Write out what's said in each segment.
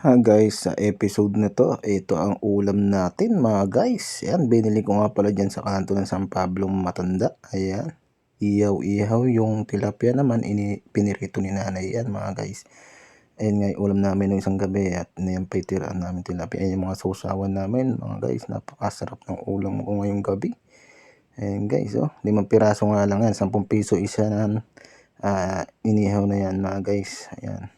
Guys, sa episode na to, ito ang ulam natin mga guys. Ayan, binili ko nga pala dyan sa kanto ng San Pablo Matanda. Ayan, ihaw-ihaw yung tilapia naman, pinirito ni nanay yan mga guys. Ayan nga yung ulam namin ng isang gabi at yan pa itiraan namin tilapia. Ayan yung mga sausawan namin mga guys. Napakasarap ng ulam ko ngayong gabi. Ayan guys, 5 piraso nga lang yan, 10 piso isa na inihaw na yan mga guys. Ayan.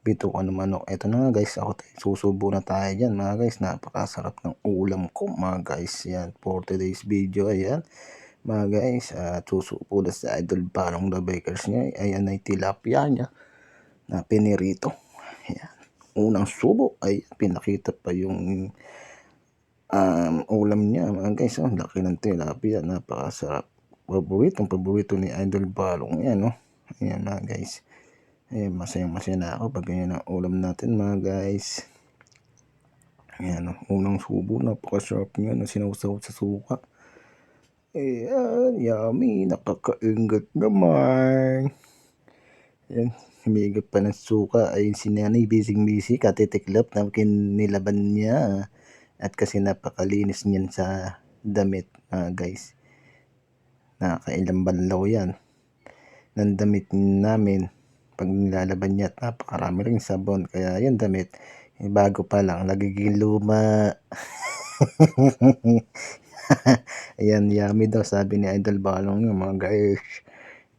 Bito ko ng manok. Ito na nga guys, ako tayo susubo na tayo dyan mga guys. Napakasarap ng ulam ko mga guys. Yan, for today's video. Ayan mga guys, susubo na sa Idol Balong the Bakers niya. Ayan ay tilapia niya na pinirito. Ayan, unang subo ay pinakita pa yung ulam niya mga guys. Laki ng tilapia, napakasarap. Paborito ni Idol Balong yan. Ayan mga guys. Masaya na ako pag ganyan ang ulam natin mga guys. Ayan, unang subo, napakasarap niya na sinawsaw sa suka. Ayan, yummy, nakakaingat naman. Ayan, humigop pa ng suka. Ayun si nanay, busy katitiklop na kinilaban niya. At kasi napakalinis niyan sa damit mga guys. Nakakailang banlaw yan ng damit namin pag nilalaban niya at napakarami rin sabon, kaya yung damit bago pa lang nagiging luma. Ayan, yummy daw sabi ni Idol Balong nyo mga guys.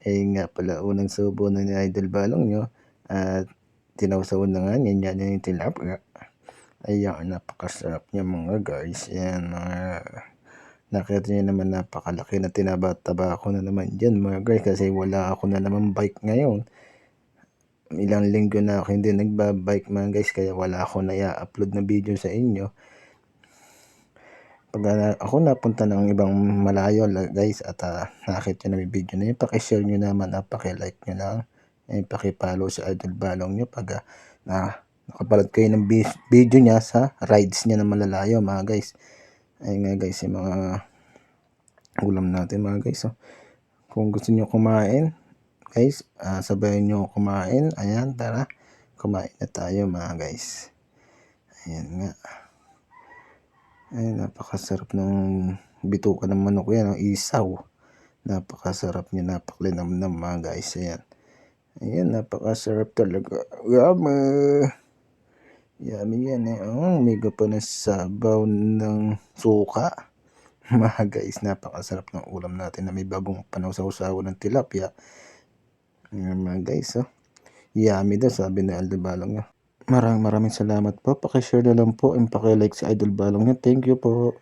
Nga pala unang subo na ni Idol Balong nyo at tinawsawan na nga yan yung tilapia. Ayan, napakasarap niya mga guys. Ayan, nakita niyo naman, napakalaki na tinaba-taba ako na naman dyan mga guys, kasi wala ako na naman bike ngayon. Ilang linggo na ako hindi nagbabike mga guys, kaya wala ako na i-upload na video sa inyo. Pag ako napunta ng ibang malayo guys at nakita nyo na may video na yun, pakishare nyo naman at pakilike nyo lang, pakipollow sa Idol Balong nyo pag nakapalad kayo ng video nya sa rides nya na malalayo mga guys. Ayun nga guys, yung mga ulam natin mga guys. Kung gusto nyo kumain guys, sabayan nyo kumain. Ayan, tara, kumain na tayo mga guys. Ayan nga. Ayan, napakasarap ng bituka ng manok yan, isaw. Napakasarap niya, napakalinamnam mga guys. Ayan. Ayan, napakasarap talaga. Yummy. Yummy yan umiga pa na sabaw ng suka. Mga guys, napakasarap ng ulam natin na may bagong panawsaw-saw ng tilapia. Mga guys, yummy daw sabi ni Idol Balong nyo. Maraming salamat po. Pakishare na lang po and pakilike sa Idol Balong nyo. Thank you po.